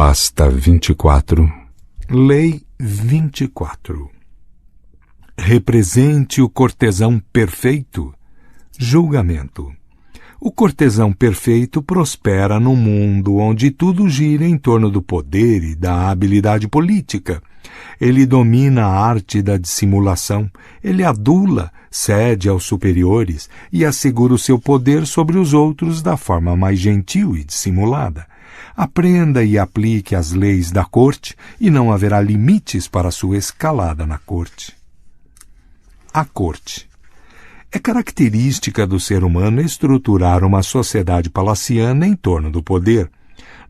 Pasta 24, Lei 24. Represente o cortesão perfeito. Julgamento. O cortesão perfeito prospera num mundo onde tudo gira em torno do poder e da habilidade política. Ele domina a arte da dissimulação, ele adula, cede aos superiores e assegura o seu poder sobre os outros da forma mais gentil e dissimulada. Aprenda e aplique as leis da corte e não haverá limites para sua escalada na corte. A corte. É característica do ser humano estruturar uma sociedade palaciana em torno do poder.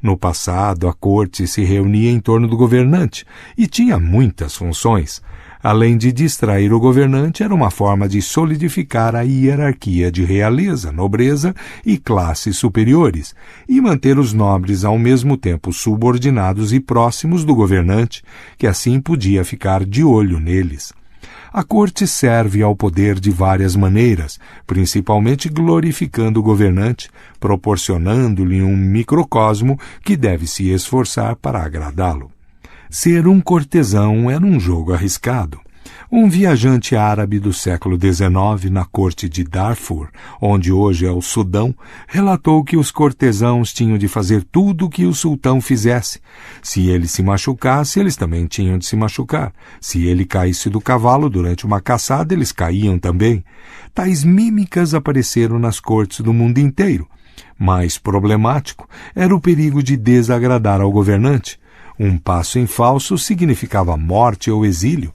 No passado, a corte se reunia em torno do governante e tinha muitas funções. Além de distrair o governante, era uma forma de solidificar a hierarquia de realeza, nobreza e classes superiores, e manter os nobres ao mesmo tempo subordinados e próximos do governante, que assim podia ficar de olho neles. A corte serve ao poder de várias maneiras, principalmente glorificando o governante, proporcionando-lhe um microcosmo que deve se esforçar para agradá-lo. Ser um cortesão era um jogo arriscado. Um viajante árabe do século XIX na corte de Darfur, onde hoje é o Sudão, relatou que os cortesãos tinham de fazer tudo o que o sultão fizesse. Se ele se machucasse, eles também tinham de se machucar. Se ele caísse do cavalo durante uma caçada, eles caíam também. Tais mímicas apareceram nas cortes do mundo inteiro. Mais problemático era o perigo de desagradar ao governante. Um passo em falso significava morte ou exílio.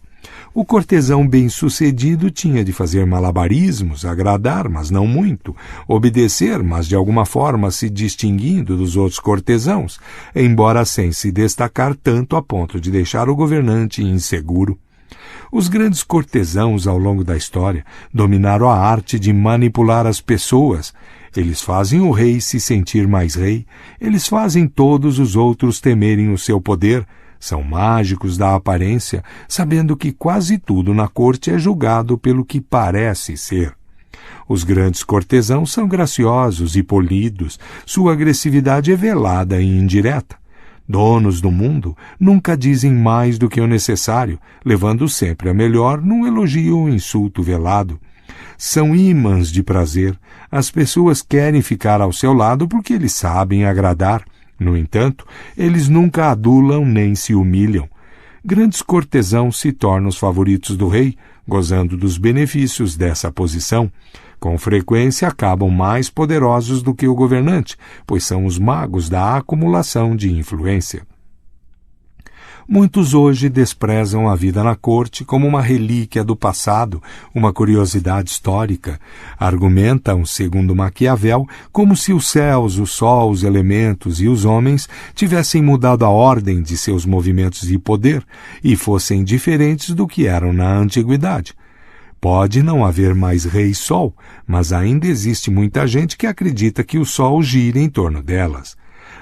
O cortesão bem-sucedido tinha de fazer malabarismos, agradar, mas não muito, obedecer, mas de alguma forma se distinguindo dos outros cortesãos, embora sem se destacar tanto a ponto de deixar o governante inseguro. Os grandes cortesãos ao longo da história dominaram a arte de manipular as pessoas. Eles fazem o rei se sentir mais rei, eles fazem todos os outros temerem o seu poder. São mágicos da aparência, sabendo que quase tudo na corte é julgado pelo que parece ser. Os grandes cortesãos são graciosos e polidos, sua agressividade é velada e indireta. Donos do mundo nunca dizem mais do que o necessário, levando sempre a melhor num elogio ou insulto velado. São ímãs de prazer. As pessoas querem ficar ao seu lado porque eles sabem agradar. No entanto, eles nunca adulam nem se humilham. Grandes cortesãos se tornam os favoritos do rei, gozando dos benefícios dessa posição. Com frequência acabam mais poderosos do que o governante, pois são os magos da acumulação de influência. Muitos hoje desprezam a vida na corte como uma relíquia do passado, uma curiosidade histórica. Argumentam, segundo Maquiavel, como se os céus, o sol, os elementos e os homens tivessem mudado a ordem de seus movimentos de poder e fossem diferentes do que eram na antiguidade. Pode não haver mais rei sol, mas ainda existe muita gente que acredita que o sol gira em torno delas.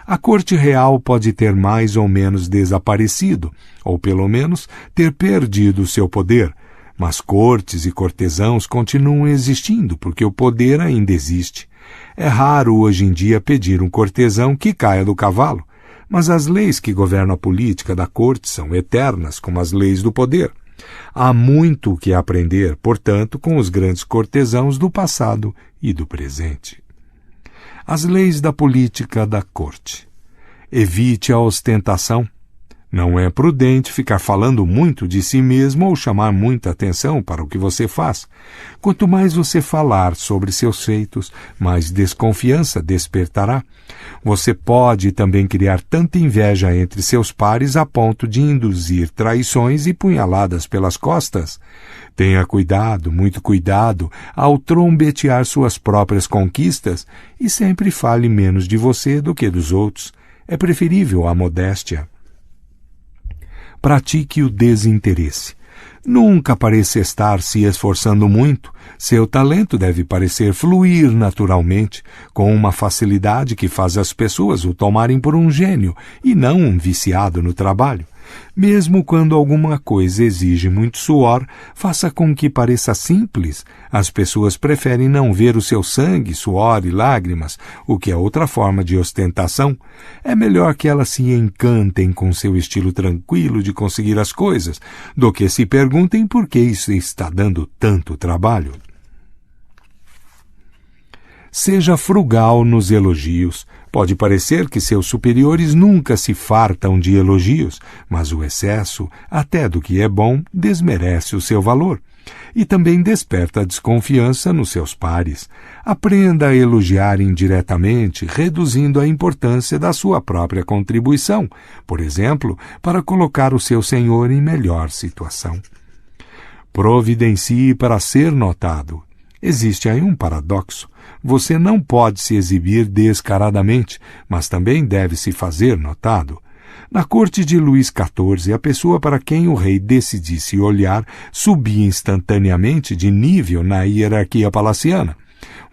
A corte real pode ter mais ou menos desaparecido, ou pelo menos ter perdido seu poder, mas cortes e cortesãos continuam existindo porque o poder ainda existe. É raro hoje em dia pedir um cortesão que caia do cavalo, mas as leis que governam a política da corte são eternas, como as leis do poder. Há muito o que aprender, portanto, com os grandes cortesãos do passado e do presente. As leis da política da corte. Evite a ostentação. Não é prudente ficar falando muito de si mesmo ou chamar muita atenção para o que você faz. Quanto mais você falar sobre seus feitos, mais desconfiança despertará. Você pode também criar tanta inveja entre seus pares a ponto de induzir traições e punhaladas pelas costas. Tenha cuidado, muito cuidado, ao trombetear suas próprias conquistas e sempre fale menos de você do que dos outros. É preferível a modéstia. Pratique o desinteresse. Nunca pareça estar se esforçando muito. Seu talento deve parecer fluir naturalmente, com uma facilidade que faz as pessoas o tomarem por um gênio e não um viciado no trabalho. Mesmo quando alguma coisa exige muito suor, faça com que pareça simples. As pessoas preferem não ver o seu sangue, suor e lágrimas, o que é outra forma de ostentação. É melhor que elas se encantem com seu estilo tranquilo de conseguir as coisas, do que se perguntem por que isso está dando tanto trabalho. Seja frugal nos elogios. Pode parecer que seus superiores nunca se fartam de elogios, mas o excesso, até do que é bom, desmerece o seu valor. E também desperta desconfiança nos seus pares. Aprenda a elogiar indiretamente, reduzindo a importância da sua própria contribuição, por exemplo, para colocar o seu senhor em melhor situação. Providencie para ser notado. Existe aí um paradoxo. Você não pode se exibir descaradamente, mas também deve se fazer notado. Na corte de Luís XIV, a pessoa para quem o rei decidisse olhar subia instantaneamente de nível na hierarquia palaciana.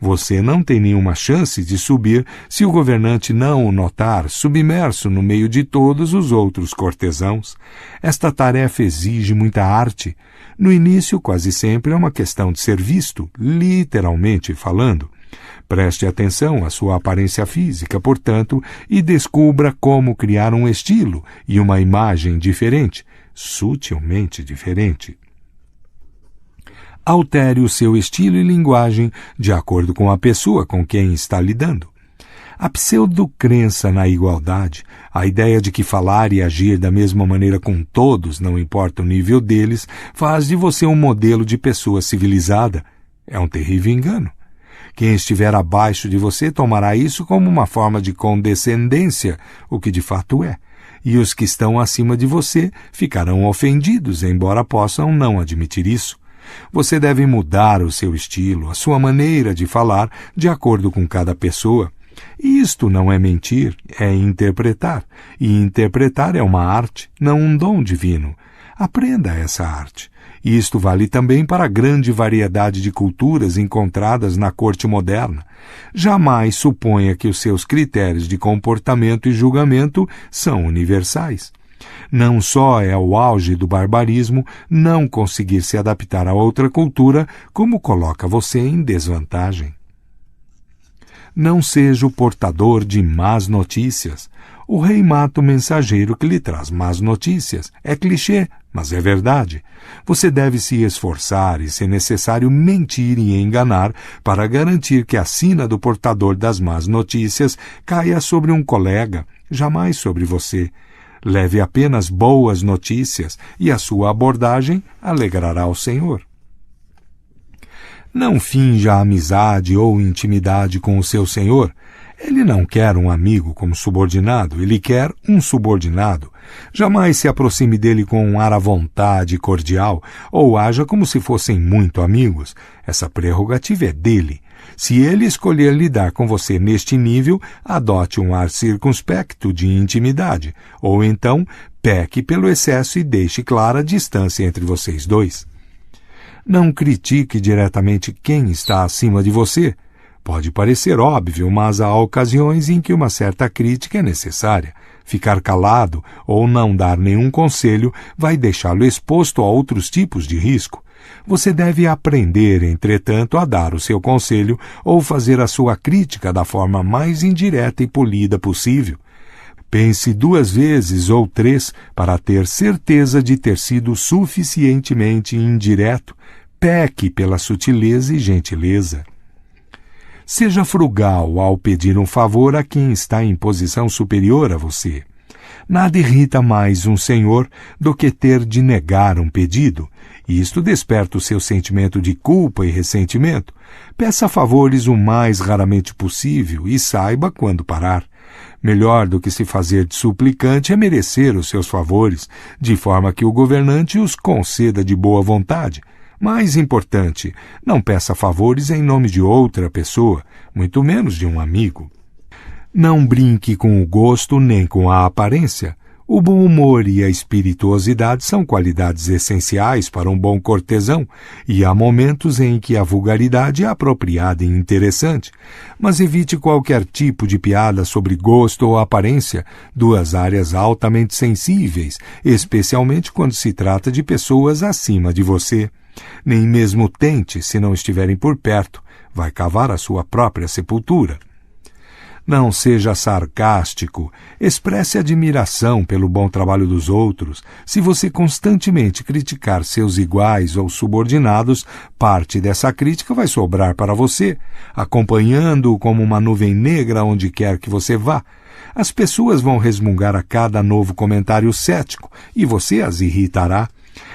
Você não tem nenhuma chance de subir se o governante não o notar submerso no meio de todos os outros cortesãos. Esta tarefa exige muita arte. No início, quase sempre é uma questão de ser visto, literalmente falando. Preste atenção à sua aparência física, portanto, e descubra como criar um estilo e uma imagem diferente, sutilmente diferente. Altere o seu estilo e linguagem de acordo com a pessoa com quem está lidando. A pseudo-crença na igualdade, a ideia de que falar e agir da mesma maneira com todos, não importa o nível deles, faz de você um modelo de pessoa civilizada. É um terrível engano. Quem estiver abaixo de você tomará isso como uma forma de condescendência, o que de fato é. E os que estão acima de você ficarão ofendidos, embora possam não admitir isso. Você deve mudar o seu estilo, a sua maneira de falar, de acordo com cada pessoa. E isto não é mentir, é interpretar. E interpretar é uma arte, não um dom divino. Aprenda essa arte. E isto vale também para a grande variedade de culturas encontradas na corte moderna. Jamais suponha que os seus critérios de comportamento e julgamento são universais. Não só é o auge do barbarismo não conseguir se adaptar a outra cultura, como coloca você em desvantagem. Não seja o portador de más notícias. O rei mata o mensageiro que lhe traz más notícias. É clichê, mas é verdade. Você deve se esforçar e, se necessário, mentir e enganar para garantir que a sina do portador das más notícias caia sobre um colega, jamais sobre você. Leve apenas boas notícias e a sua abordagem alegrará o Senhor. Não finja amizade ou intimidade com o seu senhor. Ele não quer um amigo como subordinado, ele quer um subordinado. Jamais se aproxime dele com um ar à vontade e cordial, ou haja como se fossem muito amigos. Essa prerrogativa é dele. Se ele escolher lidar com você neste nível, adote um ar circunspecto de intimidade, ou então peque pelo excesso e deixe clara a distância entre vocês dois. Não critique diretamente quem está acima de você. Pode parecer óbvio, mas há ocasiões em que uma certa crítica é necessária. Ficar calado ou não dar nenhum conselho vai deixá-lo exposto a outros tipos de risco. Você deve aprender, entretanto, a dar o seu conselho ou fazer a sua crítica da forma mais indireta e polida possível. Pense 2 vezes ou 3 para ter certeza de ter sido suficientemente indireto. Peque pela sutileza e gentileza. Seja frugal ao pedir um favor a quem está em posição superior a você. Nada irrita mais um senhor do que ter de negar um pedido. Isto desperta o seu sentimento de culpa e ressentimento. Peça favores o mais raramente possível e saiba quando parar. Melhor do que se fazer de suplicante é merecer os seus favores, de forma que o governante os conceda de boa vontade. Mais importante, não peça favores em nome de outra pessoa, muito menos de um amigo. Não brinque com o gosto nem com a aparência. O bom humor e a espirituosidade são qualidades essenciais para um bom cortesão, e há momentos em que a vulgaridade é apropriada e interessante, mas evite qualquer tipo de piada sobre gosto ou aparência, duas áreas altamente sensíveis, especialmente quando se trata de pessoas acima de você. Nem mesmo tente se não estiverem por perto, vai cavar a sua própria sepultura. Não seja sarcástico, expresse admiração pelo bom trabalho dos outros. Se você constantemente criticar seus iguais ou subordinados, parte dessa crítica vai sobrar para você, acompanhando-o como uma nuvem negra onde quer que você vá. As pessoas vão resmungar a cada novo comentário cético e você as irritará.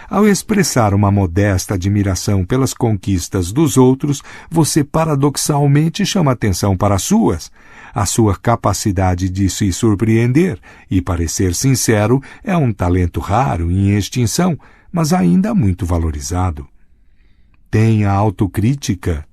Ao expressar uma modesta admiração pelas conquistas dos outros, você paradoxalmente chama atenção para as suas. A sua capacidade de se surpreender e parecer sincero é um talento raro e em extinção, mas ainda muito valorizado. Tenha autocrítica.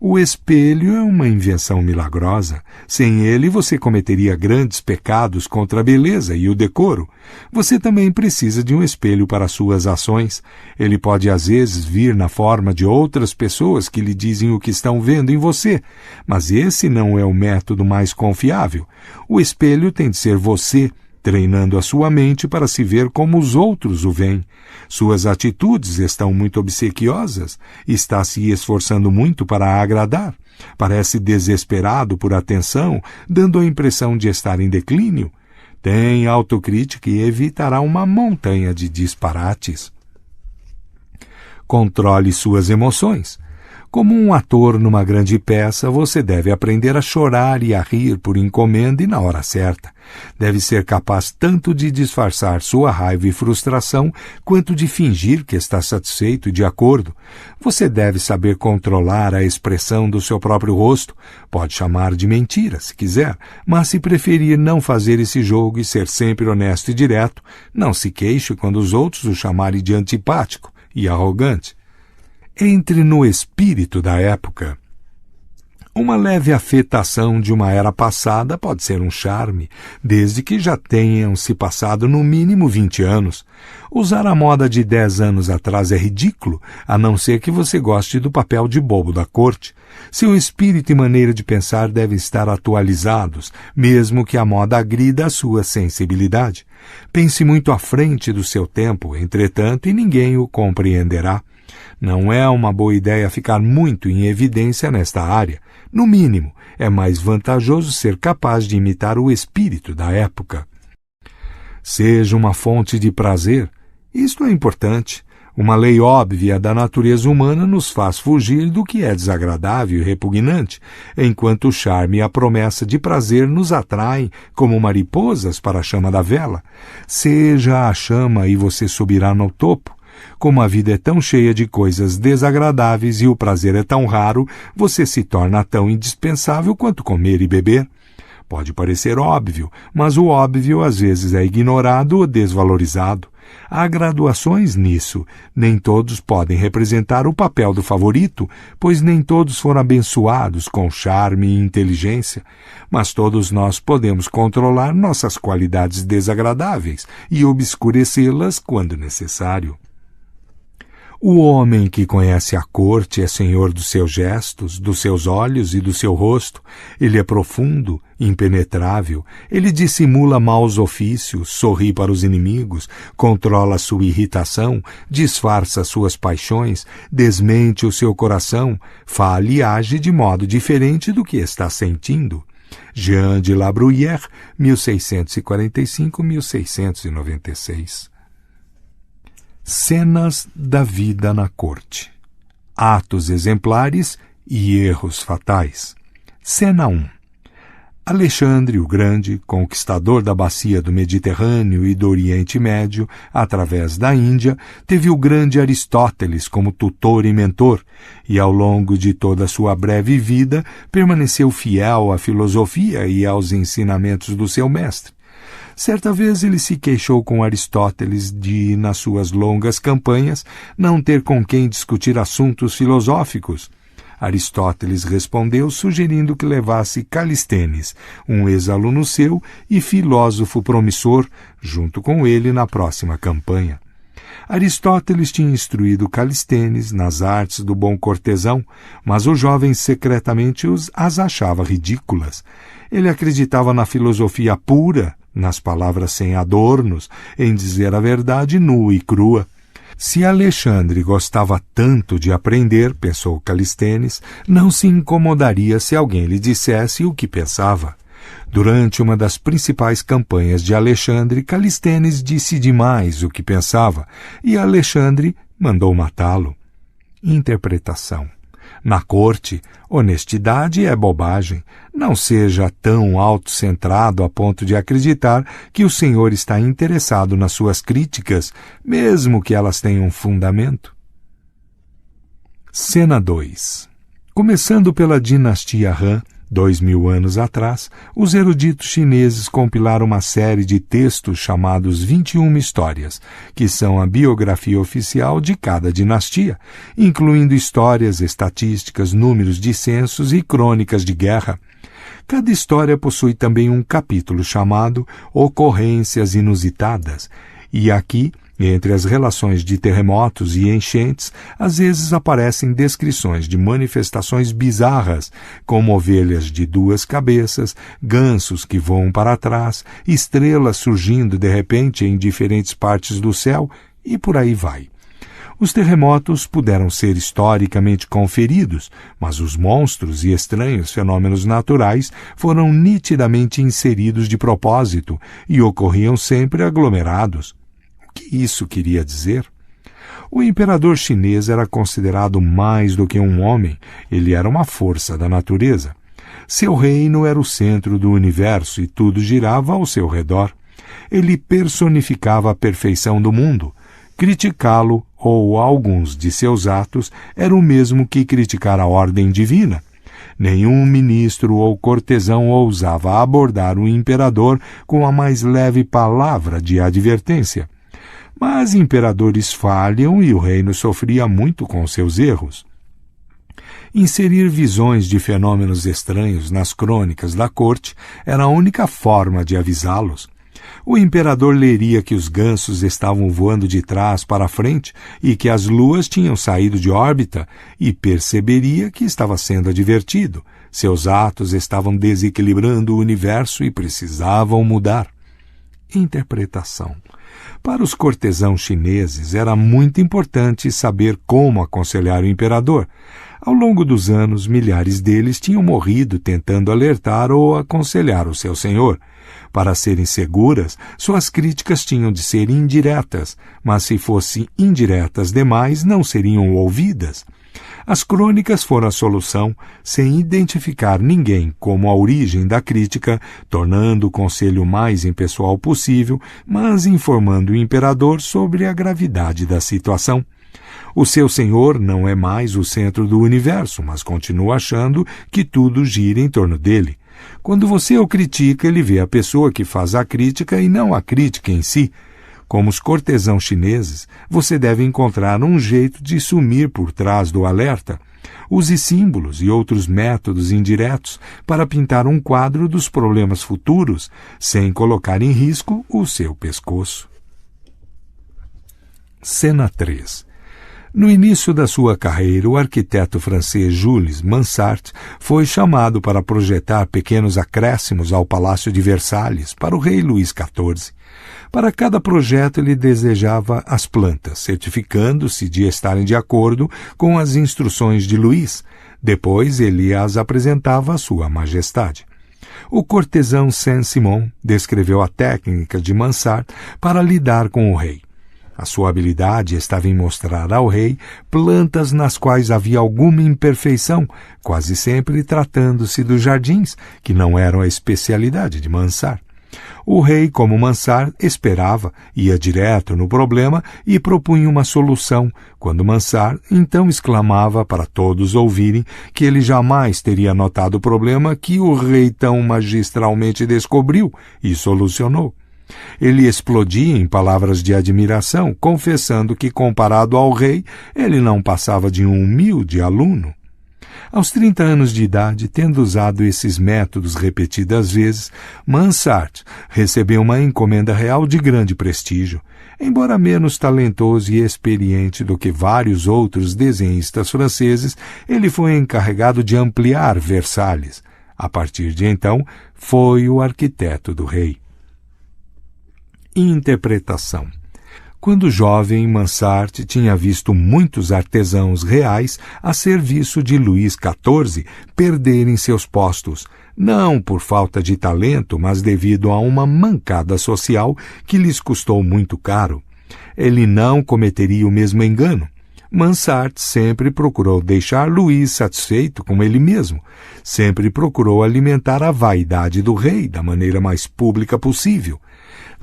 O espelho é uma invenção milagrosa. Sem ele, você cometeria grandes pecados contra a beleza e o decoro. Você também precisa de um espelho para suas ações. Ele pode, às vezes, vir na forma de outras pessoas que lhe dizem o que estão vendo em você, mas esse não é o método mais confiável. O espelho tem de ser você, treinando a sua mente para se ver como os outros o veem. Suas atitudes estão muito obsequiosas, está se esforçando muito para agradar, parece desesperado por atenção, dando a impressão de estar em declínio. Tem autocrítica e evitará uma montanha de disparates. Controle suas emoções. Como um ator numa grande peça, você deve aprender a chorar e a rir por encomenda e na hora certa. Deve ser capaz tanto de disfarçar sua raiva e frustração, quanto de fingir que está satisfeito e de acordo. Você deve saber controlar a expressão do seu próprio rosto. Pode chamar de mentira, se quiser, mas se preferir não fazer esse jogo e ser sempre honesto e direto, não se queixe quando os outros o chamarem de antipático e arrogante. Entre no espírito da época. Uma leve afetação de uma era passada pode ser um charme, desde que já tenham se passado no mínimo 20 anos. Usar a moda de 10 anos atrás é ridículo, a não ser que você goste do papel de bobo da corte. Seu espírito e maneira de pensar devem estar atualizados, mesmo que a moda agrida a sua sensibilidade. Pense muito à frente do seu tempo, entretanto, e ninguém o compreenderá. Não é uma boa ideia ficar muito em evidência nesta área. No mínimo, é mais vantajoso ser capaz de imitar o espírito da época. Seja uma fonte de prazer. Isto é importante. Uma lei óbvia da natureza humana nos faz fugir do que é desagradável e repugnante, enquanto o charme e a promessa de prazer nos atraem como mariposas para a chama da vela. Seja a chama e você subirá no topo. Como a vida é tão cheia de coisas desagradáveis e o prazer é tão raro, você se torna tão indispensável quanto comer e beber. Pode parecer óbvio, mas o óbvio às vezes é ignorado ou desvalorizado. Há graduações nisso. Nem todos podem representar o papel do favorito, pois nem todos foram abençoados com charme e inteligência. Mas todos nós podemos controlar nossas qualidades desagradáveis e obscurecê-las quando necessário. O homem que conhece a corte é senhor dos seus gestos, dos seus olhos e do seu rosto. Ele é profundo, impenetrável. Ele dissimula maus ofícios, sorri para os inimigos, controla sua irritação, disfarça suas paixões, desmente o seu coração, fala e age de modo diferente do que está sentindo. Jean de La Bruyère, 1645-1696. Cenas da vida na corte. Atos exemplares e erros fatais. Cena 1. Alexandre o Grande, conquistador da bacia do Mediterrâneo e do Oriente Médio, através da Índia, teve o grande Aristóteles como tutor e mentor, e ao longo de toda a sua breve vida permaneceu fiel à filosofia e aos ensinamentos do seu mestre. Certa vez ele se queixou com Aristóteles de, nas suas longas campanhas, não ter com quem discutir assuntos filosóficos. Aristóteles respondeu sugerindo que levasse Calistênes, um ex-aluno seu e filósofo promissor, junto com ele na próxima campanha. Aristóteles tinha instruído Calistênes nas artes do bom cortesão, mas o jovem secretamente as achava ridículas. Ele acreditava na filosofia pura, nas palavras sem adornos, em dizer a verdade nua e crua. Se Alexandre gostava tanto de aprender, pensou Calistênes, não se incomodaria se alguém lhe dissesse o que pensava. Durante uma das principais campanhas de Alexandre, Calistênes disse demais o que pensava, e Alexandre mandou matá-lo. Interpretação. Na corte, honestidade é bobagem. Não seja tão autocentrado a ponto de acreditar que o senhor está interessado nas suas críticas, mesmo que elas tenham fundamento. Cena 2. Começando pela dinastia Han, 2000 anos atrás, os eruditos chineses compilaram uma série de textos chamados 21 Histórias, que são a biografia oficial de cada dinastia, incluindo histórias, estatísticas, números de censos e crônicas de guerra. Cada história possui também um capítulo chamado Ocorrências Inusitadas, e aqui, entre as relações de terremotos e enchentes, às vezes aparecem descrições de manifestações bizarras, como ovelhas de 2 cabeças, gansos que voam para trás, estrelas surgindo de repente em diferentes partes do céu, e por aí vai. Os terremotos puderam ser historicamente conferidos, mas os monstros e estranhos fenômenos naturais foram nitidamente inseridos de propósito e ocorriam sempre aglomerados. O que isso queria dizer? O imperador chinês era considerado mais do que um homem, ele era uma força da natureza. Seu reino era o centro do universo e tudo girava ao seu redor. Ele personificava a perfeição do mundo. Criticá-lo, ou alguns de seus atos, era o mesmo que criticar a ordem divina. Nenhum ministro ou cortesão ousava abordar o imperador com a mais leve palavra de advertência. Mas imperadores falham e o reino sofria muito com seus erros. Inserir visões de fenômenos estranhos nas crônicas da corte era a única forma de avisá-los. O imperador leria que os gansos estavam voando de trás para frente e que as luas tinham saído de órbita e perceberia que estava sendo advertido. Seus atos estavam desequilibrando o universo e precisavam mudar. Interpretação. Para os cortesãos chineses era muito importante saber como aconselhar o imperador. Ao longo dos anos, milhares deles tinham morrido tentando alertar ou aconselhar o seu senhor. Para serem seguras, suas críticas tinham de ser indiretas, mas se fossem indiretas demais, não seriam ouvidas. As crônicas foram a solução, sem identificar ninguém como a origem da crítica, tornando o conselho mais impessoal possível, mas informando o imperador sobre a gravidade da situação. O seu senhor não é mais o centro do universo, mas continua achando que tudo gira em torno dele. Quando você o critica, ele vê a pessoa que faz a crítica e não a crítica em si. Como os cortesãos chineses, você deve encontrar um jeito de sumir por trás do alerta. Use símbolos e outros métodos indiretos para pintar um quadro dos problemas futuros, sem colocar em risco o seu pescoço. Cena 3. No início da sua carreira, o arquiteto francês Jules Mansart foi chamado para projetar pequenos acréscimos ao Palácio de Versalhes para o rei Luís XIV. Para cada projeto ele desejava as plantas, certificando-se de estarem de acordo com as instruções de Luís. Depois ele as apresentava à sua majestade. O cortesão Saint-Simon descreveu a técnica de Mansart para lidar com o rei. A sua habilidade estava em mostrar ao rei plantas nas quais havia alguma imperfeição, quase sempre tratando-se dos jardins, que não eram a especialidade de Mansart. O rei, como Mansart, esperava, ia direto no problema e propunha uma solução, quando Mansart então exclamava para todos ouvirem que ele jamais teria notado o problema que o rei tão magistralmente descobriu e solucionou. Ele explodia em palavras de admiração, confessando que, comparado ao rei, ele não passava de um humilde aluno. Aos 30 anos de idade, tendo usado esses métodos repetidas vezes, Mansart recebeu uma encomenda real de grande prestígio. Embora menos talentoso e experiente do que vários outros desenhistas franceses, ele foi encarregado de ampliar Versalhes. A partir de então, foi o arquiteto do rei. Interpretação. Quando jovem, Mansart tinha visto muitos artesãos reais a serviço de Luís XIV perderem seus postos, não por falta de talento, mas devido a uma mancada social que lhes custou muito caro. Ele não cometeria o mesmo engano. Mansart sempre procurou deixar Luís satisfeito com ele mesmo, sempre procurou alimentar a vaidade do rei da maneira mais pública possível.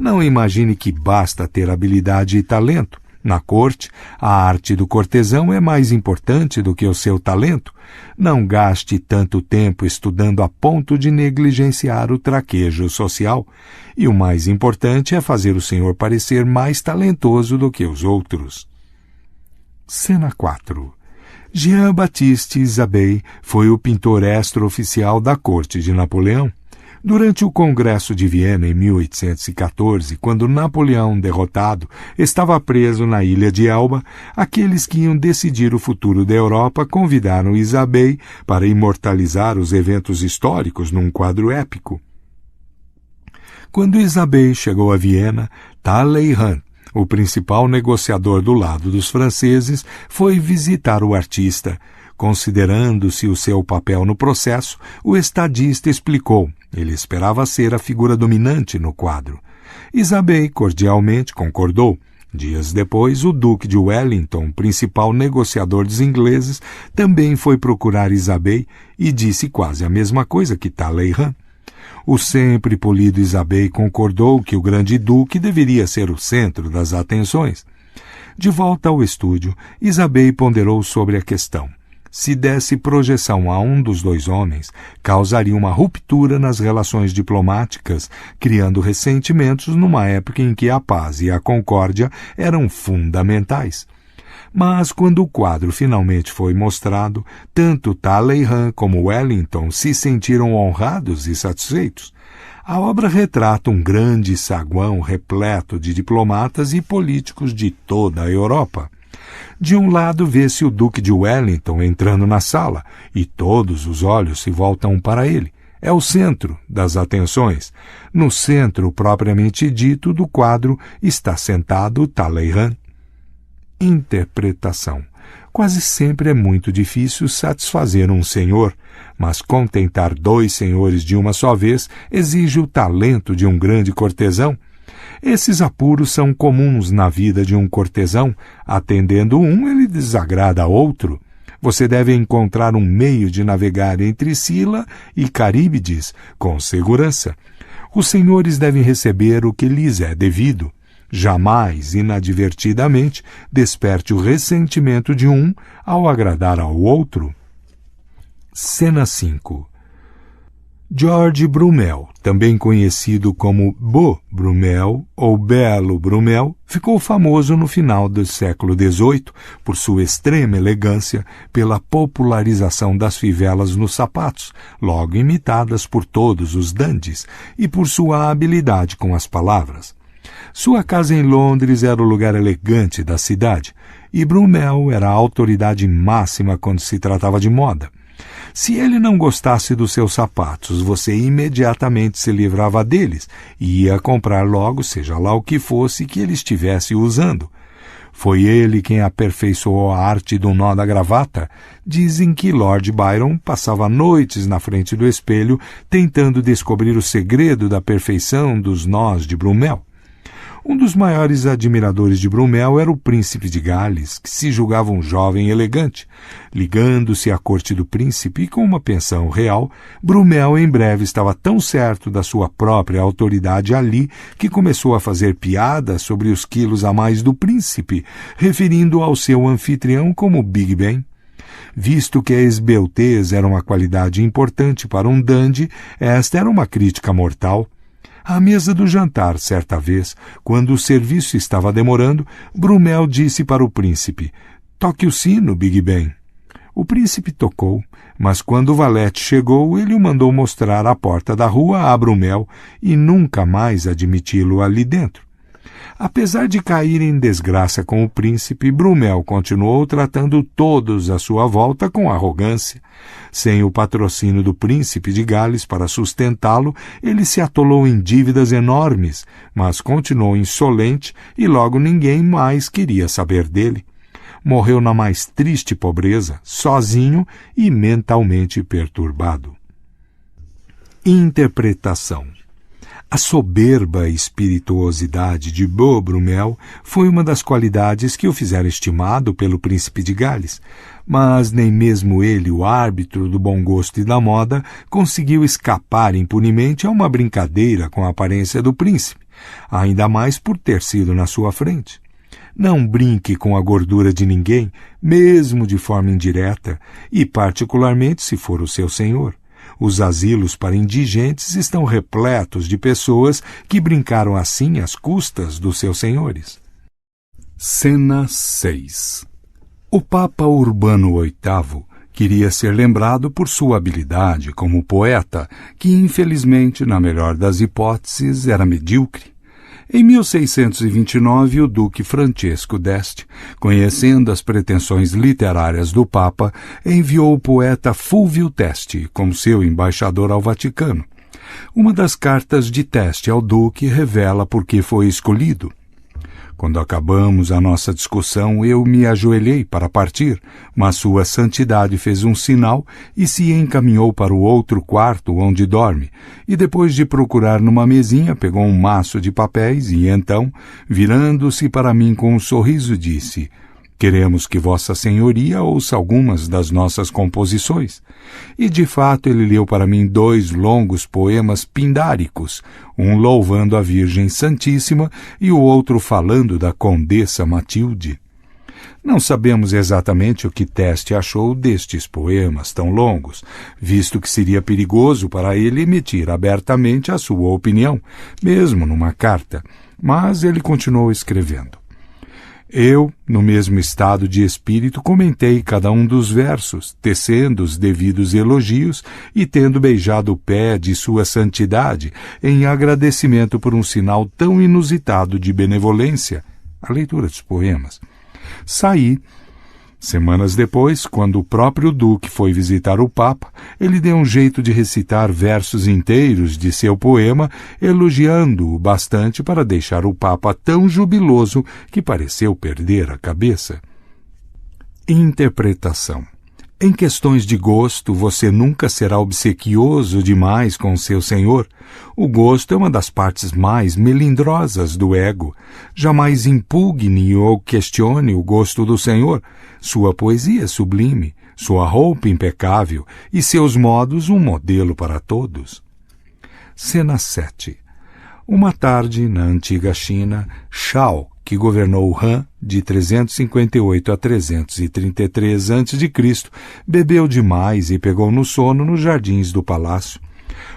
Não imagine que basta ter habilidade e talento. Na corte, a arte do cortesão é mais importante do que o seu talento. Não gaste tanto tempo estudando a ponto de negligenciar o traquejo social. E o mais importante é fazer o senhor parecer mais talentoso do que os outros. Cena 4. Jean-Baptiste Isabey foi o pintor extra-oficial da corte de Napoleão. Durante o Congresso de Viena, em 1814, quando Napoleão, derrotado, estava preso na ilha de Elba, aqueles que iam decidir o futuro da Europa convidaram Isabey para imortalizar os eventos históricos num quadro épico. Quando Isabey chegou a Viena, Talleyrand, o principal negociador do lado dos franceses, foi visitar o artista. Considerando-se o seu papel no processo, o estadista explicou. Ele esperava ser a figura dominante no quadro. Isabey cordialmente concordou. Dias depois, o Duque de Wellington, principal negociador dos ingleses, também foi procurar Isabey e disse quase a mesma coisa que Talleyrand. O sempre polido Isabey concordou que o grande duque deveria ser o centro das atenções. De volta ao estúdio, Isabey ponderou sobre a questão. Se desse projeção a um dos dois homens, causaria uma ruptura nas relações diplomáticas, criando ressentimentos numa época em que a paz e a concórdia eram fundamentais. Mas quando o quadro finalmente foi mostrado, tanto Talleyrand como Wellington se sentiram honrados e satisfeitos. A obra retrata um grande saguão repleto de diplomatas e políticos de toda a Europa. De um lado vê-se o Duque de Wellington entrando na sala, e todos os olhos se voltam para ele. É o centro das atenções. No centro propriamente dito do quadro está sentado Talleyrand. Interpretação. Quase sempre é muito difícil satisfazer um senhor, mas contentar dois senhores de uma só vez exige o talento de um grande cortesão. Esses apuros são comuns na vida de um cortesão. Atendendo um, ele desagrada outro. Você deve encontrar um meio de navegar entre Sila e Caríbides com segurança. Os senhores devem receber o que lhes é devido. Jamais, inadvertidamente, desperte o ressentimento de um ao agradar ao outro. Cena 5. George Brummel, também conhecido como Beau Brummel ou Belo Brummel, ficou famoso no final do século XVIII por sua extrema elegância, pela popularização das fivelas nos sapatos, logo imitadas por todos os dandies, e por sua habilidade com as palavras. Sua casa em Londres era o lugar elegante da cidade, e Brummel era a autoridade máxima quando se tratava de moda. Se ele não gostasse dos seus sapatos, você imediatamente se livrava deles e ia comprar logo, seja lá o que fosse que ele estivesse usando. Foi ele quem aperfeiçoou a arte do nó da gravata. Dizem que Lord Byron passava noites na frente do espelho tentando descobrir o segredo da perfeição dos nós de Brummel. Um dos maiores admiradores de Brummel era o príncipe de Gales, que se julgava um jovem elegante. Ligando-se à corte do príncipe com uma pensão real, Brummel em breve estava tão certo da sua própria autoridade ali que começou a fazer piadas sobre os quilos a mais do príncipe, referindo ao seu anfitrião como Big Ben. Visto que a esbeltez era uma qualidade importante para um dandy, esta era uma crítica mortal. À mesa do jantar, certa vez, quando o serviço estava demorando, Brummel disse para o príncipe: "Toque o sino, Big Ben." O príncipe tocou, mas quando o valete chegou, ele o mandou mostrar a porta da rua a Brumel e nunca mais admiti-lo ali dentro. Apesar de cair em desgraça com o príncipe, Brumel continuou tratando todos à sua volta com arrogância. Sem o patrocínio do príncipe de Gales para sustentá-lo, ele se atolou em dívidas enormes, mas continuou insolente e logo ninguém mais queria saber dele. Morreu na mais triste pobreza, sozinho e mentalmente perturbado. Interpretação. A soberba espirituosidade de Beaubrumel foi uma das qualidades que o fizeram estimado pelo príncipe de Gales, mas nem mesmo ele, o árbitro do bom gosto e da moda, conseguiu escapar impunemente a uma brincadeira com a aparência do príncipe, ainda mais por ter sido na sua frente. Não brinque com a gordura de ninguém, mesmo de forma indireta, e particularmente se for o seu senhor. Os asilos para indigentes estão repletos de pessoas que brincaram assim às custas dos seus senhores. Cena 6. O Papa Urbano VIII queria ser lembrado por sua habilidade como poeta, que infelizmente, na melhor das hipóteses, era medíocre. Em 1629, o duque Francesco d'Este, conhecendo as pretensões literárias do Papa, enviou o poeta Fulvio Teste como seu embaixador ao Vaticano. Uma das cartas de Teste ao duque revela por que foi escolhido. Quando acabamos a nossa discussão, eu me ajoelhei para partir, mas Sua Santidade fez um sinal e se encaminhou para o outro quarto onde dorme, e depois de procurar numa mesinha, pegou um maço de papéis e então, virando-se para mim com um sorriso, disse: "Queremos que Vossa Senhoria ouça algumas das nossas composições." E, de fato, ele leu para mim 2 longos poemas pindáricos, um louvando a Virgem Santíssima e o outro falando da Condessa Matilde. Não sabemos exatamente o que Teste achou destes poemas tão longos, visto que seria perigoso para ele emitir abertamente a sua opinião, mesmo numa carta, mas ele continuou escrevendo. Eu, no mesmo estado de espírito, comentei cada um dos versos, tecendo os devidos elogios e tendo beijado o pé de Sua Santidade em agradecimento por um sinal tão inusitado de benevolência, a leitura dos poemas. Saí. Semanas depois, quando o próprio duque foi visitar o Papa, ele deu um jeito de recitar versos inteiros de seu poema, elogiando-o bastante para deixar o Papa tão jubiloso que pareceu perder a cabeça. Interpretação. Em questões de gosto, você nunca será obsequioso demais com seu senhor. O gosto é uma das partes mais melindrosas do ego. Jamais impugne ou questione o gosto do senhor. Sua poesia é sublime, sua roupa impecável e seus modos um modelo para todos. Cena 7. Uma tarde, na antiga China, Shao, que governou Han de 358 a 333 a.C., bebeu demais e pegou no sono nos jardins do palácio.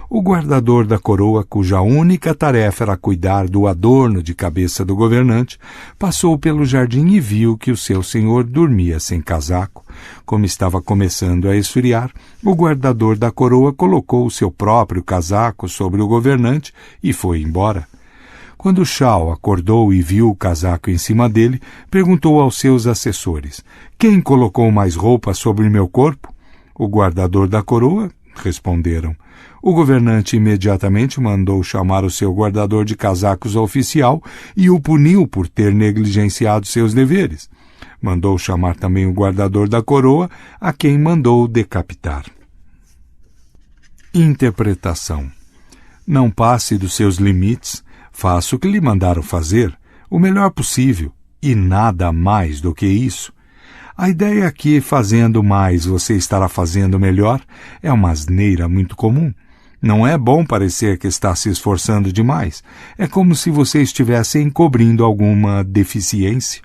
O guardador da coroa, cuja única tarefa era cuidar do adorno de cabeça do governante, passou pelo jardim e viu que o seu senhor dormia sem casaco. Como estava começando a esfriar, o guardador da coroa colocou o seu próprio casaco sobre o governante e foi embora. Quando Shao acordou e viu o casaco em cima dele, perguntou aos seus assessores: "Quem colocou mais roupa sobre meu corpo?" "O guardador da coroa", responderam. O governante imediatamente mandou chamar o seu guardador de casacos oficial e o puniu por ter negligenciado seus deveres. Mandou chamar também o guardador da coroa, a quem mandou decapitar. Interpretação. Não passe dos seus limites. Faça o que lhe mandaram fazer, o melhor possível, e nada mais do que isso. A ideia é que, fazendo mais, você estará fazendo melhor, é uma asneira muito comum. Não é bom parecer que está se esforçando demais. É como se você estivesse encobrindo alguma deficiência.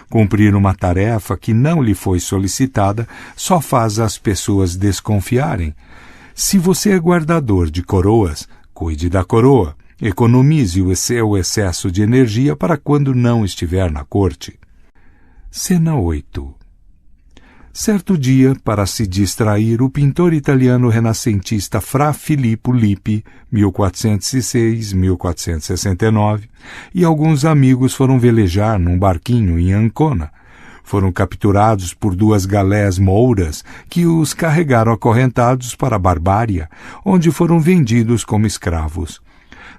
Cumprir uma tarefa que não lhe foi solicitada só faz as pessoas desconfiarem. Se você é guardador de coroas, cuide da coroa. Economize o seu excesso de energia para quando não estiver na corte. Cena 8. Certo dia, para se distrair, o pintor italiano renascentista Fra Filippo Lippi, 1406-1469, e alguns amigos foram velejar num barquinho em Ancona. Foram capturados por 2 galés mouras que os carregaram acorrentados para a Barbária, onde foram vendidos como escravos.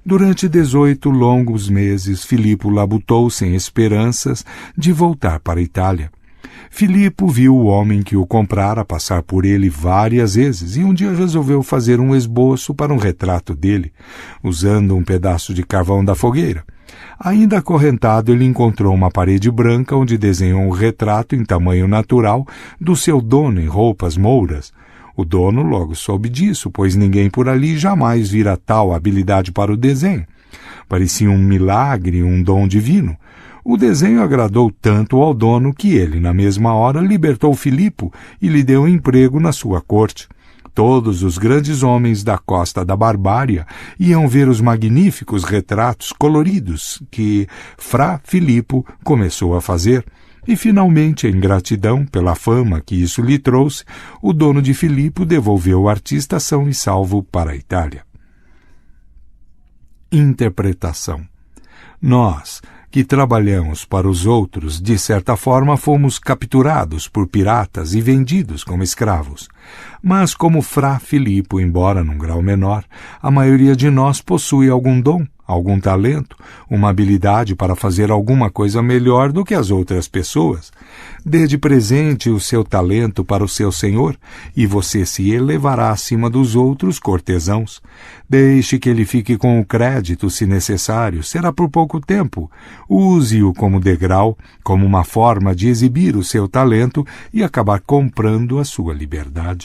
Durante 18 longos meses, Filippo labutou sem esperanças de voltar para a Itália. Filippo viu o homem que o comprara passar por ele várias vezes e um dia resolveu fazer um esboço para um retrato dele, usando um pedaço de carvão da fogueira. Ainda acorrentado, ele encontrou uma parede branca onde desenhou um retrato em tamanho natural do seu dono em roupas mouras. O dono logo soube disso, pois ninguém por ali jamais vira tal habilidade para o desenho. Parecia um milagre, um dom divino. O desenho agradou tanto ao dono que ele, na mesma hora, libertou Filippo e lhe deu emprego na sua corte. Todos os grandes homens da costa da Barbária iam ver os magníficos retratos coloridos que Fra Filippo começou a fazer. E, finalmente, em gratidão pela fama que isso lhe trouxe, o dono de Filippo devolveu o artista são e salvo para a Itália. Interpretação. Nós, que trabalhamos para os outros, de certa forma fomos capturados por piratas e vendidos como escravos. Mas, como Fra Filippo, embora num grau menor, a maioria de nós possui algum dom, algum talento, uma habilidade para fazer alguma coisa melhor do que as outras pessoas. Dê de presente o seu talento para o seu senhor, e você se elevará acima dos outros cortesãos. Deixe que ele fique com o crédito, se necessário, será por pouco tempo. Use-o como degrau, como uma forma de exibir o seu talento e acabar comprando a sua liberdade.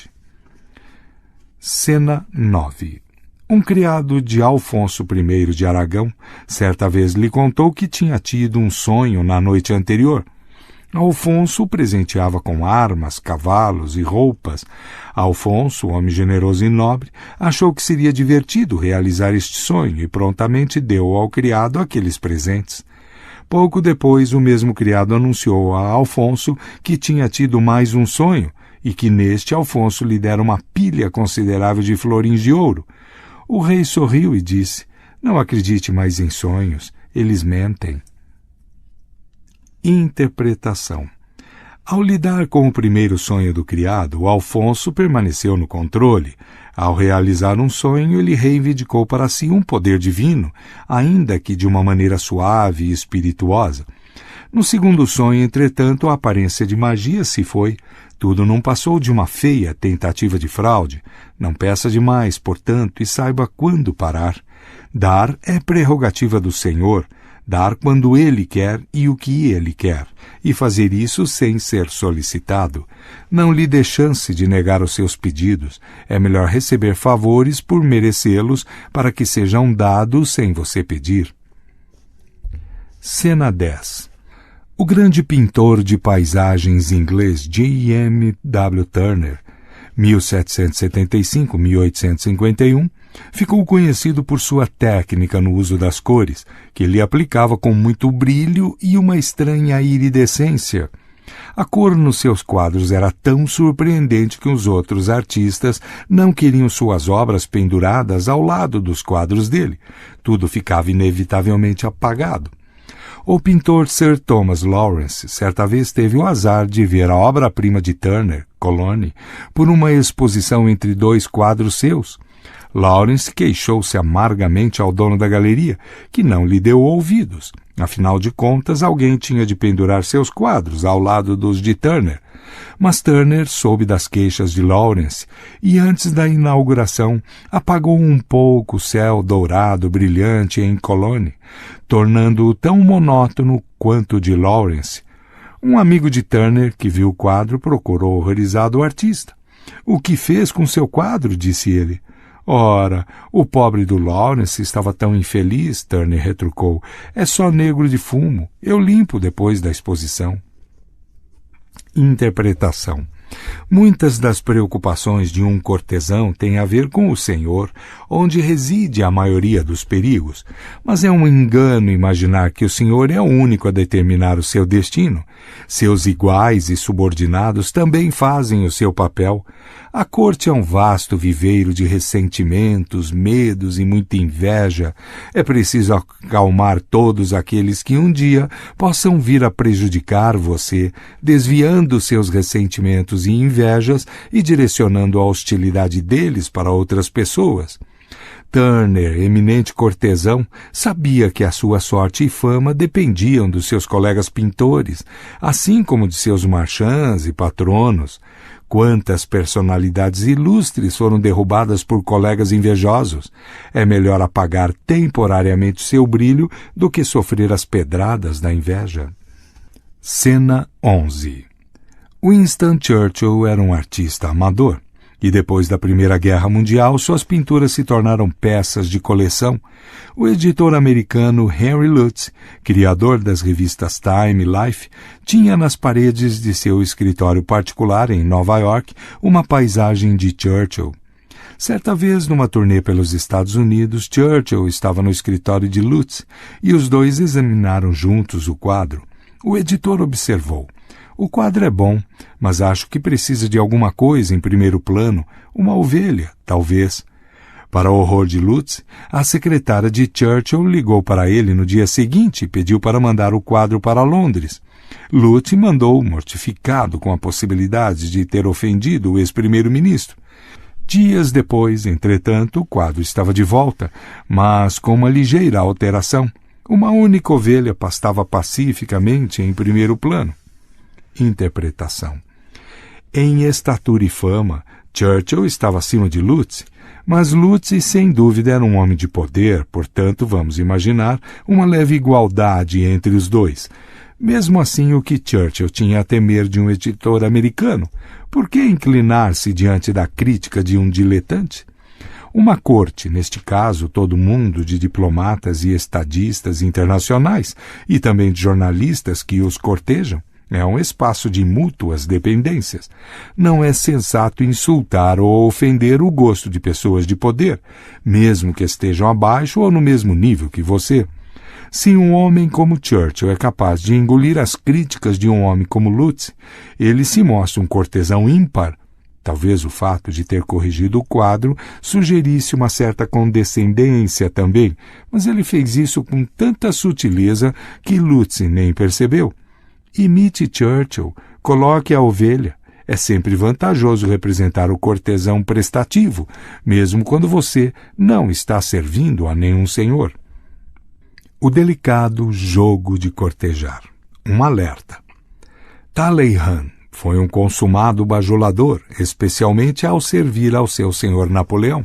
Cena 9. Um criado de Alfonso I de Aragão certa vez lhe contou que tinha tido um sonho na noite anterior. Alfonso o presenteava com armas, cavalos e roupas. Alfonso, homem generoso e nobre, achou que seria divertido realizar este sonho e prontamente deu ao criado aqueles presentes. Pouco depois, o mesmo criado anunciou a Alfonso que tinha tido mais um sonho e que neste Alfonso lhe dera uma pilha considerável de florins de ouro. O rei sorriu e disse: "Não acredite mais em sonhos, eles mentem." Interpretação. Ao lidar com o primeiro sonho do criado, o Alfonso permaneceu no controle. Ao realizar um sonho, ele reivindicou para si um poder divino, ainda que de uma maneira suave e espirituosa. No segundo sonho, entretanto, a aparência de magia se foi. Tudo não passou de uma feia tentativa de fraude. Não peça demais, portanto, e saiba quando parar. Dar é prerrogativa do Senhor. Dar quando Ele quer e o que Ele quer, e fazer isso sem ser solicitado. Não lhe dê chance de negar os seus pedidos. É melhor receber favores por merecê-los para que sejam dados sem você pedir. Cena 10. O grande pintor de paisagens inglês J.M.W. Turner, 1775-1851, ficou conhecido por sua técnica no uso das cores, que ele aplicava com muito brilho e uma estranha iridescência. A cor nos seus quadros era tão surpreendente que os outros artistas não queriam suas obras penduradas ao lado dos quadros dele. Tudo ficava inevitavelmente apagado. O pintor Sir Thomas Lawrence certa vez teve o azar de ver a obra-prima de Turner, Colony, por uma exposição entre 2 quadros seus. Lawrence queixou-se amargamente ao dono da galeria, que não lhe deu ouvidos. Afinal de contas, alguém tinha de pendurar seus quadros ao lado dos de Turner. Mas Turner soube das queixas de Lawrence e, antes da inauguração, apagou um pouco o céu dourado brilhante em Colony, tornando-o tão monótono quanto o de Lawrence. Um amigo de Turner, que viu o quadro, procurou horrorizado o artista. "O que fez com seu quadro?" disse ele. "Ora, o pobre do Lawrence estava tão infeliz", Turner retrucou. "É só negro de fumo. Eu limpo depois da exposição." Interpretação. Muitas das preocupações de um cortesão têm a ver com o Senhor, onde reside a maioria dos perigos, mas é um engano imaginar que o Senhor é o único a determinar o seu destino. Seus iguais e subordinados também fazem o seu papel. A corte é um vasto viveiro de ressentimentos, medos e muita inveja. É preciso acalmar todos aqueles que um dia possam vir a prejudicar você, desviando seus ressentimentos e invejas e direcionando a hostilidade deles para outras pessoas. Turner, eminente cortesão, sabia que a sua sorte e fama dependiam dos seus colegas pintores, assim como de seus marchands e patronos. Quantas personalidades ilustres foram derrubadas por colegas invejosos! É melhor apagar temporariamente seu brilho do que sofrer as pedradas da inveja. Cena 11. Winston Churchill era um artista amador. E depois da Primeira Guerra Mundial, suas pinturas se tornaram peças de coleção. O editor americano Henry Lutz, criador das revistas Time e Life, tinha nas paredes de seu escritório particular em Nova York uma paisagem de Churchill. Certa vez, numa turnê pelos Estados Unidos, Churchill estava no escritório de Lutz e os dois examinaram juntos o quadro. O editor observou: "O quadro é bom, mas acho que precisa de alguma coisa em primeiro plano, uma ovelha, talvez." Para o horror de Lutz, a secretária de Churchill ligou para ele no dia seguinte e pediu para mandar o quadro para Londres. Lutz mandou, mortificado com a possibilidade de ter ofendido o ex-primeiro-ministro. Dias depois, entretanto, o quadro estava de volta, mas com uma ligeira alteração. Uma única ovelha pastava pacificamente em primeiro plano. Interpretação. Em estatura e fama, Churchill estava acima de Lutz, mas Lutz, sem dúvida, era um homem de poder, portanto, vamos imaginar uma leve igualdade entre os dois. Mesmo assim, o que Churchill tinha a temer de um editor americano? Por que inclinar-se diante da crítica de um diletante? Uma corte, neste caso, todo mundo de diplomatas e estadistas internacionais, e também de jornalistas que os cortejam, é um espaço de mútuas dependências. Não é sensato insultar ou ofender o gosto de pessoas de poder, mesmo que estejam abaixo ou no mesmo nível que você. Se um homem como Churchill é capaz de engolir as críticas de um homem como Lutz, ele se mostra um cortesão ímpar. Talvez o fato de ter corrigido o quadro sugerisse uma certa condescendência também, mas ele fez isso com tanta sutileza que Lutz nem percebeu. Imite Churchill, coloque a ovelha. É sempre vantajoso representar o cortesão prestativo, mesmo quando você não está servindo a nenhum senhor. O delicado jogo de cortejar. Um alerta. Talleyrand foi um consumado bajulador, especialmente ao servir ao seu senhor Napoleão.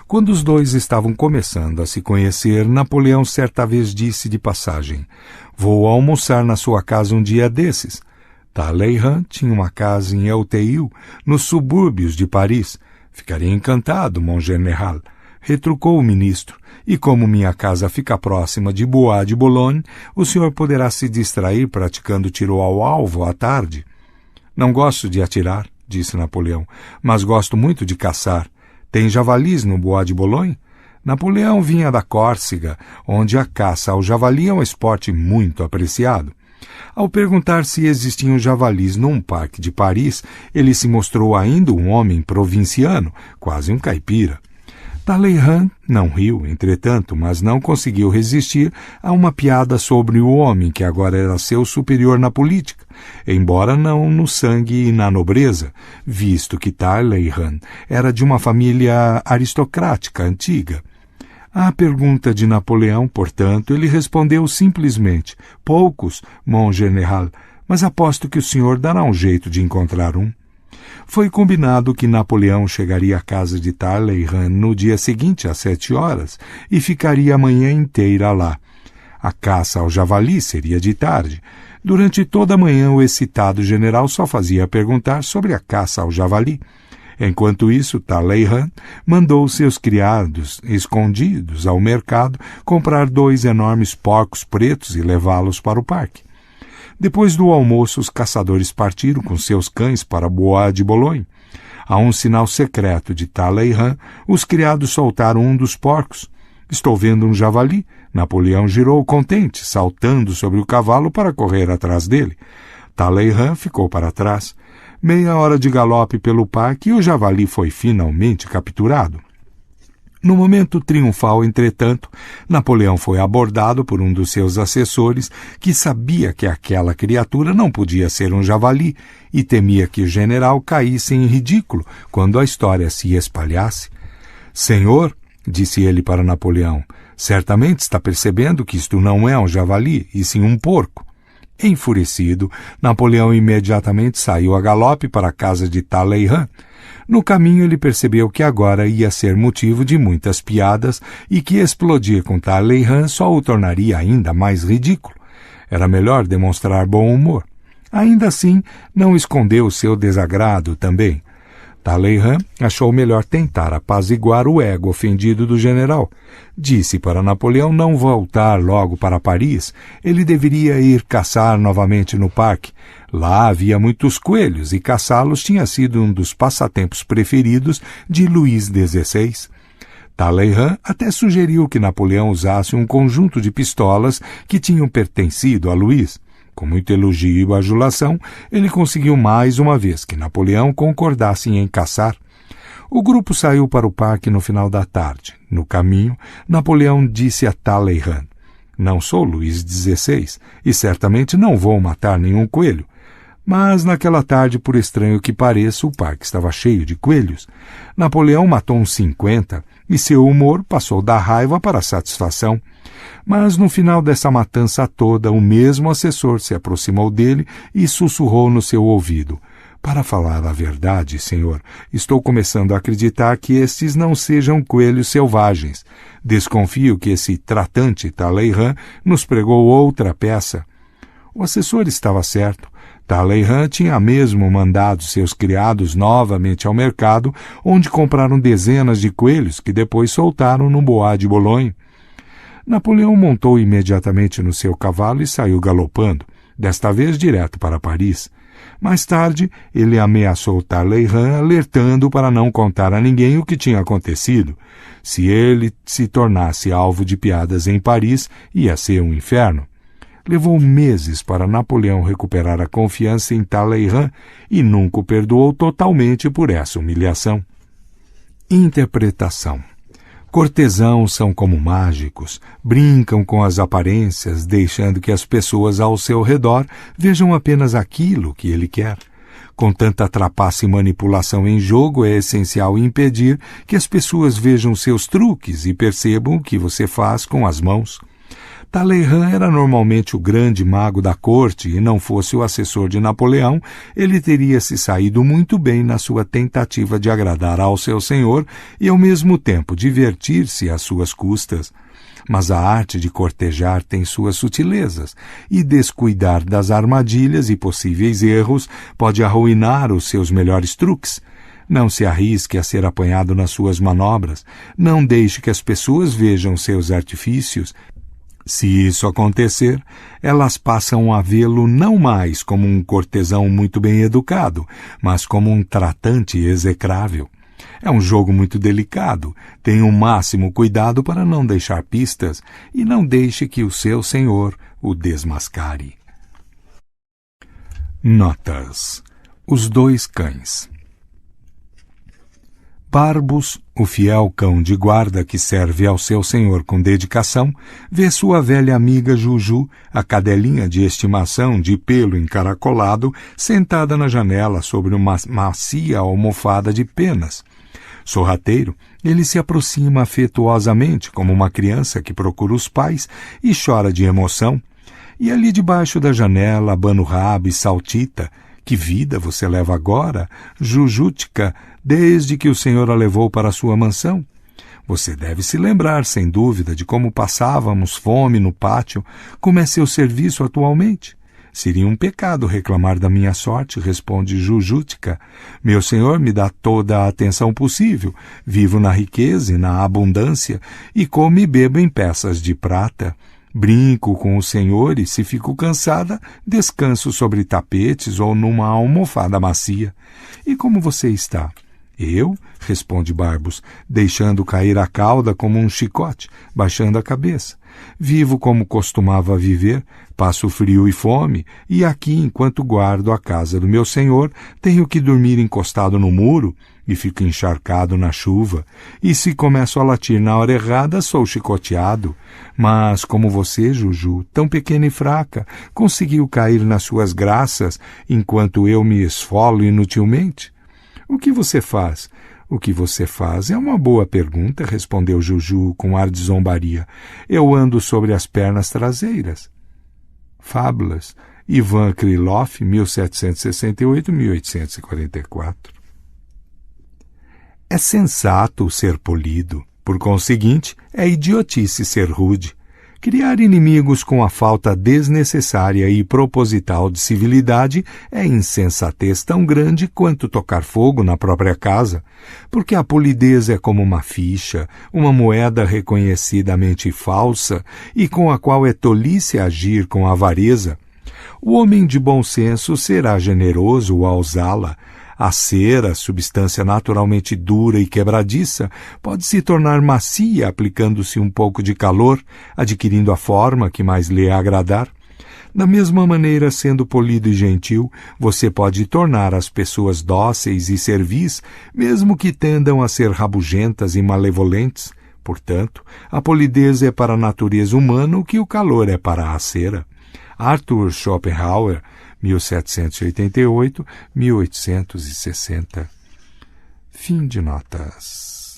Quando os dois estavam começando a se conhecer, Napoleão certa vez disse de passagem: "Vou almoçar na sua casa um dia desses." Talleyrand tinha uma casa em Auteuil, nos subúrbios de Paris. "Ficaria encantado, mon général", retrucou o ministro, "e como minha casa fica próxima de Bois de Boulogne, o senhor poderá se distrair praticando tiro ao alvo à tarde." "Não gosto de atirar", disse Napoleão, "mas gosto muito de caçar. Tem javalis no Bois de Boulogne?" Napoleão vinha da Córcega, onde a caça ao javali é um esporte muito apreciado. Ao perguntar se existiam javalis num parque de Paris, ele se mostrou ainda um homem provinciano, quase um caipira. Talleyrand não riu, entretanto, mas não conseguiu resistir a uma piada sobre o homem que agora era seu superior na política, embora não no sangue e na nobreza, visto que Talleyrand era de uma família aristocrática antiga. À pergunta de Napoleão, portanto, ele respondeu simplesmente: "Poucos, mon général, mas aposto que o senhor dará um jeito de encontrar um." Foi combinado que Napoleão chegaria à casa de Talleyrand no dia seguinte às 7 horas e ficaria a manhã inteira lá. A caça ao javali seria de tarde. Durante toda a manhã o excitado general só fazia perguntar sobre a caça ao javali. Enquanto isso, Talleyrand mandou seus criados, escondidos ao mercado, comprar 2 enormes porcos pretos e levá-los para o parque. Depois do almoço, os caçadores partiram com seus cães para Bois de Boulogne. A um sinal secreto de Talleyrand, os criados soltaram um dos porcos. Estou vendo um javali. Napoleão girou contente, saltando sobre o cavalo para correr atrás dele. Talleyrand ficou para trás. Meia hora de galope pelo parque e o javali foi finalmente capturado. No momento triunfal, entretanto, Napoleão foi abordado por um dos seus assessores, que sabia que aquela criatura não podia ser um javali e temia que o general caísse em ridículo quando a história se espalhasse. "Senhor", disse ele para Napoleão, "certamente está percebendo que isto não é um javali, e sim um porco." Enfurecido, Napoleão imediatamente saiu a galope para a casa de Talleyrand. No caminho ele percebeu que agora ia ser motivo de muitas piadas e que explodir com Talleyrand só o tornaria ainda mais ridículo. Era melhor demonstrar bom humor. Ainda assim, não escondeu seu desagrado também. Talleyrand achou melhor tentar apaziguar o ego ofendido do general. Disse para Napoleão não voltar logo para Paris. Ele deveria ir caçar novamente no parque. Lá havia muitos coelhos e caçá-los tinha sido um dos passatempos preferidos de Luís XVI. Talleyrand até sugeriu que Napoleão usasse um conjunto de pistolas que tinham pertencido a Luís. Com muito elogio e bajulação, ele conseguiu mais uma vez que Napoleão concordasse em caçar. O grupo saiu para o parque no final da tarde. No caminho, Napoleão disse a Talleyrand: "Não sou Luís XVI e certamente não vou matar nenhum coelho." Mas naquela tarde, por estranho que pareça, o parque estava cheio de coelhos. Napoleão matou uns 50 e seu humor passou da raiva para a satisfação. Mas no final dessa matança toda, o mesmo assessor se aproximou dele e sussurrou no seu ouvido: "Para falar a verdade, senhor, estou começando a acreditar que estes não sejam coelhos selvagens. Desconfio que esse tratante Talleyrand nos pregou outra peça." O assessor estava certo. Talleyrand tinha mesmo mandado seus criados novamente ao mercado, onde compraram dezenas de coelhos que depois soltaram no Bois de Boulogne. Napoleão montou imediatamente no seu cavalo e saiu galopando, desta vez direto para Paris. Mais tarde, ele ameaçou Talleyrand, alertando para não contar a ninguém o que tinha acontecido. Se ele se tornasse alvo de piadas em Paris, ia ser um inferno. Levou meses para Napoleão recuperar a confiança em Talleyrand e nunca o perdoou totalmente por essa humilhação. Interpretação. Cortesãos são como mágicos, brincam com as aparências, deixando que as pessoas ao seu redor vejam apenas aquilo que ele quer. Com tanta trapaça e manipulação em jogo, é essencial impedir que as pessoas vejam seus truques e percebam o que você faz com as mãos. Talleyrand era normalmente o grande mago da corte e não fosse o assessor de Napoleão, ele teria se saído muito bem na sua tentativa de agradar ao seu senhor e ao mesmo tempo divertir-se às suas custas. Mas a arte de cortejar tem suas sutilezas, e descuidar das armadilhas e possíveis erros pode arruinar os seus melhores truques. Não se arrisque a ser apanhado nas suas manobras, não deixe que as pessoas vejam seus artifícios. Se isso acontecer, elas passam a vê-lo não mais como um cortesão muito bem educado, mas como um tratante execrável. É um jogo muito delicado. Tenha o máximo cuidado para não deixar pistas e não deixe que o seu senhor o desmascare. Notas. Os dois cães. Barbos, o fiel cão de guarda que serve ao seu senhor com dedicação, vê sua velha amiga Juju, a cadelinha de estimação de pelo encaracolado, sentada na janela sobre uma macia almofada de penas. Sorrateiro, ele se aproxima afetuosamente como uma criança que procura os pais e chora de emoção. E ali debaixo da janela abana o rabo e saltita: "Que vida você leva agora, Jujutica, desde que o senhor a levou para a sua mansão? Você deve se lembrar, sem dúvida, de como passávamos fome no pátio. Como é seu serviço atualmente?" "Seria um pecado reclamar da minha sorte", responde Jujutica. "Meu senhor me dá toda a atenção possível. Vivo na riqueza e na abundância, e como e bebo em peças de prata. Brinco com os senhores, se fico cansada, descanso sobre tapetes ou numa almofada macia. E como você está? Eu? Responde Barbos, deixando cair a cauda como um chicote, baixando a cabeça. Vivo como costumava viver, passo frio e fome, e aqui, enquanto guardo a casa do meu senhor, tenho que dormir encostado no muro e fico encharcado na chuva. E se começo a latir na hora errada, sou chicoteado. Mas, como você, Juju, tão pequena e fraca, conseguiu cair nas suas graças, enquanto eu me esfolo inutilmente? O que você faz? O que você faz é uma boa pergunta, respondeu Juju com ar de zombaria. Eu ando sobre as pernas traseiras. Fábulas. Ivan Krylov, 1768-1844. É sensato ser polido. Por conseguinte, é idiotice ser rude. Criar inimigos com a falta desnecessária e proposital de civilidade é insensatez tão grande quanto tocar fogo na própria casa, porque a polidez é como uma ficha, uma moeda reconhecidamente falsa e com a qual é tolice agir com avareza. O homem de bom senso será generoso ao usá-la. A cera, substância naturalmente dura e quebradiça, pode se tornar macia aplicando-se um pouco de calor, adquirindo a forma que mais lhe agradar. Da mesma maneira, sendo polido e gentil, você pode tornar as pessoas dóceis e servis, mesmo que tendam a ser rabugentas e malevolentes. Portanto, a polidez é para a natureza humana o que o calor é para a cera. Arthur Schopenhauer, 1788-1860. Fim de notas.